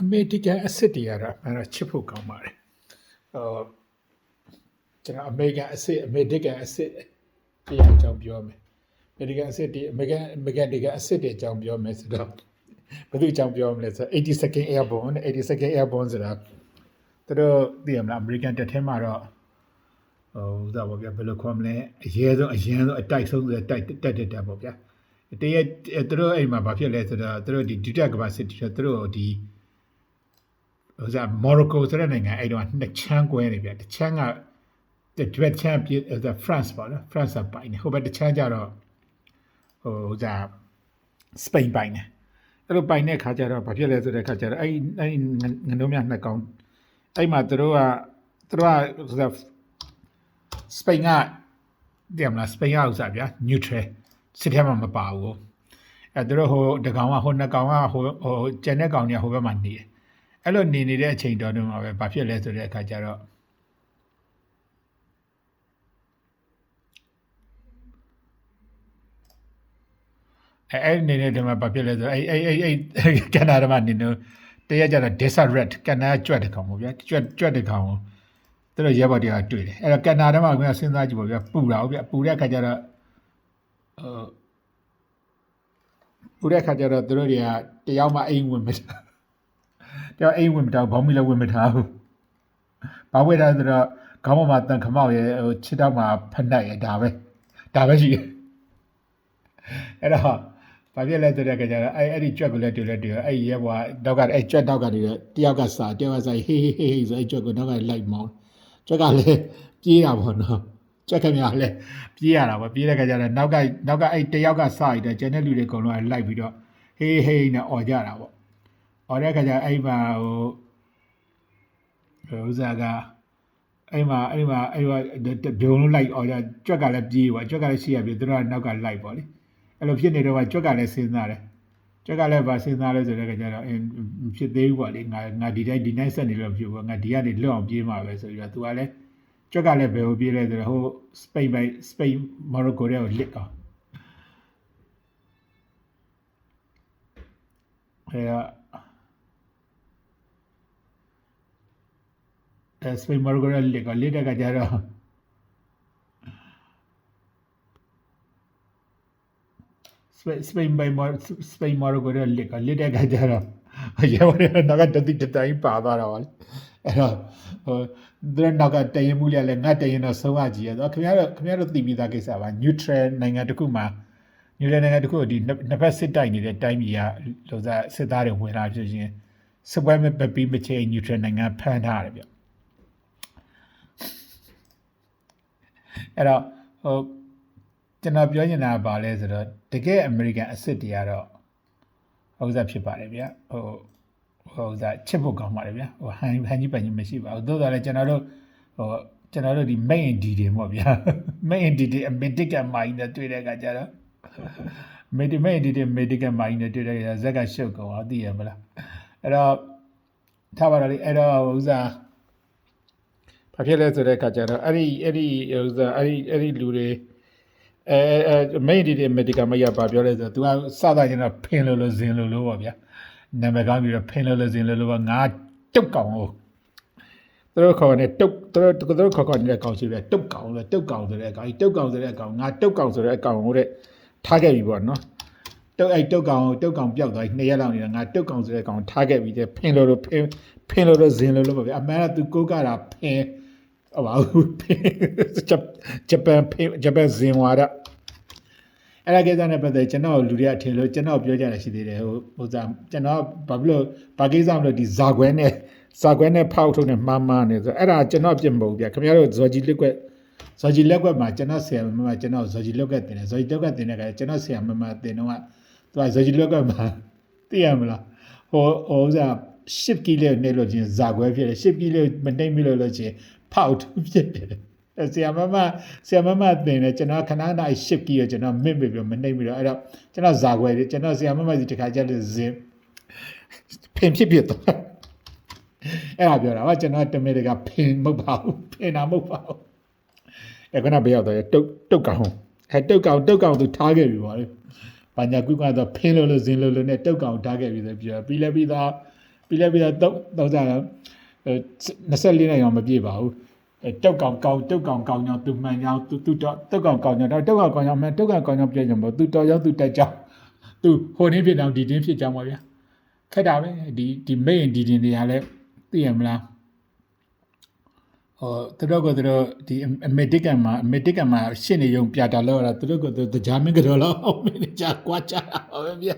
အမေရိကန်အစ်စ်တွေကတော့အဲ့ဒါချစ်ဖို့ကောင်းပါတယ်ကျွန်တော်အမေရိကန်အစ်စ်အမေရိကန်အစ်စ်တရားအကြောင်းပြောမယ်အမေရိကန်အစ်စ်တွေအမေရိကန်တွေကအစ်စ်တွေအကြောင်းပြောမယ်ဆိုတော့ဘယ်သူအကြောင်းပြောမလဲဆိုတော့ 82nd Airborne 82nd Airborne ဆိုတာသူတို့သိရမလားအမေရိကန်တပ်ထဲမှာတော့ဥစားပေါ့ဗျာဘယ်လိုခေါ်မလဲအရင်ဆုံးအတိုက်ဆုံးဆိုတိုက်တက်ပေါ့ဗျာတရက်သူတို့အိမ်မှာဘာဖြစ်လဲဆိုတော့သူတို့ဒီဒုတိယကမ္ဘာစစ်တီသူတို့ဒီဥစားမော်ရိုကိုဆိုတဲ့နိုင်ငံအဲ့တော့နှစ်ချမ်းကွဲနေဗျာတစ်ချမ်းကဒီဘက်ချမ်းပြFrance ပေါ့နော် France ပိုင်နေဟိုဘက်တစ်ချမ်းကျတော့ဥစားစပိန်ပိုင်နေအဲ့လိုပိုင်တဲ့ခါကျတော့ဘာဖြစ်လဲဆိုတဲ့ခါကျတော့အဲ့ငနှုံးများနှစ်ကောင်အဲ့မှာသူတို့ကဥစားစပိန်ကတည်မလားစပိန်ကဥစားဗျာ neutral စစ်ထဲမှာမပါဘူးအဲ့သူတို့ဟိုတကောင်ကဟိုနှစ်ကောင်ကဟိုကျန်တဲ့ကောင်တွေကဟိုဘက်မှာနေတယ်အဲ့လိုနေနေတဲ့အချိန်တော်တုန်းကပဲဘာဖြစ်လဲဆိုတဲ့အခါကျတော့အဲ့နေတဲ့တည်းမှာဘာဖြစ်လဲဆိုအဲ့ကန်နာမှာနေနေတရက်ကျတော့ desert rat ကန်နာကြွက်တဲ့ကောင်ပေါ့ဗျာကြွက်တဲ့ကောင်ကိုသူတို့ရဲဘော်တွေကတွေ့တယ်အဲ့တော့ကန်နာထဲမှာကစဉ်းစားကြည့်ပေါ့ဗျာပူတာဟုတ်ဗျာပူတဲ့အခါကျတော့ပူတဲ့အခါကျတော့သူတို့တွေကတယောက်မှအိမ်ဝင်မထားတယောက်အိမ်ဝင်မထားဘောင်းမီလည်းဝင်မထားဘူးဘာဝဲတာဆိုတော့ခေါင်းပေါ်မှာတန်ခမောက်ရဲ့ဟိုခြေထောက်မှာဖက်နှက်ရဲ့ဒါပဲရှိတယ်အဲ့တော့ဘာဖြစ်လဲဆိုတဲ့အခါကျတော့အဲ့ဒီကြွက်ကိုလည်းတွေ့အဲ့ရဲဘော်နောက်ကအဲ့ကြွက်နောက်ကနေတယောက်ကစားဟေးဆိုအဲ့ကြွက်ကိုနောက်ကလိုက်မောင်းကြွက်ကလည်းပြေးတာပေါ့နော်ကြွက်ခင်ဗျာလည်းပြေးရတာပေါ့ပြေးတဲ့ခါကျတော့နောက်ကအဲ့တယောက်ကစားရတယ်ကျန်တဲ့လူတွေအကုန်လုံးလိုက်ပြီးတော့ဟေးနဲ့អော်ကြတာပေါ့អော်တဲ့ခါကျအဲ့မှာဥစားကအဲ့မှာဘုံလုံးလိုက်អော်ကြကြွက်ကလည်းပြေးပေါ့ကြွက်ကလည်းရှိရပြီသူတို့ကနောက်ကလိုက်ပေါ့လေအဲ့လိုဖြစ်နေတော့ကြွက်ကလည်းစဉ်းစားတယ်ကြွက်ကလည်းဗာစဉ်းစားလဲဆိုတဲ့ခါကျတော့ဖြစ်သေးဘူးပေါ့လေငါဒီတိုင်းဆက်နေလို့ဖြစ်ဘူးငါဒီကနေလွတ်အောင်ပြေးမှာပဲဆိုပြီးတော့သူကလည်းကြွက်ကလည်းဘယ်ကိုပြေးလဲဆိုတော့ဟိုစပိန်မော်ရိုကိုတွေကိုလစ်အောင်စပိန်မော်ရိုကိုလစ်တဲ့ခါကျတော့စပိန်မော်ရိုကိုလစ်တဲ့ခါကျတော့ရဲဘော်တွေနောက်ကတတိုင်းပါသွားတာပါလေအဲ့တော့ဟိုသူတို့နောက်ကတရင်မှုလည်းငါတရင်တော့ဆုံးရကြည့်ရတော့ခင်ဗျားတို့သိပြီးသားကိစ္စပါ neutral နိုင်ငံတစ်ခုမှာ neutral နိုင်ငံတစ်ခုဒီနှစ်ဖက်စစ်တိုက်နေတဲ့တိုင်းပြည်ကလောစားစစ်သားတွေဝင်လာဖြစ်ရင်စစ်ပွဲမပြီးမချင်း neutral နိုင်ငံဖမ်းထားတယ်ဗျအဲ့တော့ဟိုကျွန်တော်ပြောနေတာပါလဲဆိုတော့တကယ်အမေရိကန်အစ်စ်တွေကတော့ဥစားဖြစ်ပါတယ်ဗျဟိုဥစားချစ်ဖို့ကောင်းပါတယ်ဗျဟိုဟန်ကြီးပန်ကြီးမရှိပါဘူးသို့တော်လည်းကျွန်တော်တို့ဒီ main D တွေပေါ့ဗျာ main D တွေ medical mind နဲ့တွေ့တဲ့အခါကျတော့ main D တွေ medical mind နဲ့တွေ့တဲ့အခါဇက်ကရှုပ်ကုန်အောင်သိရမလားအဲ့တော့ထားပါတော့လေအဲ့တော့ဥစားဘာဖြစ်လဲဆိုတဲ့အခါကျတော့အဲ့ဒီဥစားအဲ့ဒီလူတွေmain D တွေ medical မရပါပြောလဲဆိုတော့ तू ကစတာကျတော့ဖင်လို့ဇင်လို့ပေါ့ဗျာနာမည်ကောင်းပြီးတော့ဖင်လို့ဇင်လို့ငါတုတ်ကောင်ကိုသူတို့ခေါ်နေတုတ်ခေါ်နေတဲ့ကောင်ရှိတယ်တုတ်ကောင်ဆိုတဲ့ကောင်ငါတုတ်ကောင်ဆိုတဲ့အကောင်ကိုတဲ့ထားခဲ့ပြီပေါ့နော်တုတ်ကောင်ပျောက်သွား2ရက်လောက်နေတာငါတုတ်ကောင်ဆိုတဲ့ကောင်ထားခဲ့ပြီတဲ့ဖင်လို့ဇင်လို့ပေါ့ဗျာအမှန်က तू ကိုကတာဖင်ဟောပါဘူးဂျပန်ဇင်ဝါဒအဲ့ဒါကိစ္စနဲ့ပတ်သက်ကျွန်တော်လူတွေကထင်လို့ကျွန်တော်ပြောကြတာရှိသေးတယ်ဟိုစားကျွန်တော်ဘာကိစ္စမလို့ဒီဇာခွဲနဲ့ဖောက်ထုတ်နဲ့မှားနေဆိုအဲ့ဒါကျွန်တော်ပြင်မဟုတ်ဗျာခင်ဗျားတို့ဇော်ကြီးလက်ကွက်မှာကျွန်တော်ဆရာမမကျွန်တော်ဇော်ကြီးလက်ကွက်တင်တယ်ဇော်ကြီးလက်ကွက်တင်တဲ့ခါကျွန်တော်ဆရာမမတင်တော့ကသူကဇော်ကြီးလက်ကွက်မှာသိရမလားဟိုစား10ကီလိုနေလို့ချင်းဇာခွဲဖြစ်တယ်10ကီလိုမနှိမ့်မိလို့ချင်းဖောက်ထုတ်ဖြစ်တယ်ဆရာမမတင်တယ်ကျွန်တော်ခဏ10ကီလိုကျွန်တော်မစ်ပြီးမနှိမ့်ပြီးတော့အဲ့တော့ကျွန်တော်ဇာခွဲကျွန်တော်ဆရာမမစီတခါကျလို့ဇင်ဖင်ဖြစ်တော့အဲ့ဒါပြောတာကျွန်တော်တမင်တကဖင်မဟုတ်ပါဘူးဖင်တာမဟုတ်ပါဘူးအဲ့ကနဘေးရောက်တော့တုတ်ကောင်တုတ်ကောင်သူထားခဲ့ပြီပါလေဘာညာကွကတော့ဖင်လို့ဇင်လို့နဲ့တုတ်ကောင်ထားခဲ့ပြီဆိုပြီးလဲပြီးသား ပြီးတော့တော့ကြတော့24နိုင်အောင်မပြည့်ပါဘူးတုတ်ကောင်ကြောင့်သူမှန်ကြောင်းသူတော့တုတ်ကောင်ကြောင့်တုတ်ကောင်ကြောင့်ပြည့်ကြမှာသူတော်ကြောင့်သူတက်ကြောင်းသူဟိုနေ့ဖြစ်တော့ဒီတင်းဖြစ်ကြောင်းပါဗျာခက်တာပဲဒီမိတ်ရင်ဒီတင်းတွေကလည်းသိရမလားသူတို့ကဒီအမေရိကန်မှာရှင်းနေရုံပြတာလို့တော့သူတို့ကတရားမင်းကတော့အောင်မင်းကြာကွာချတာပါပဲဗျာ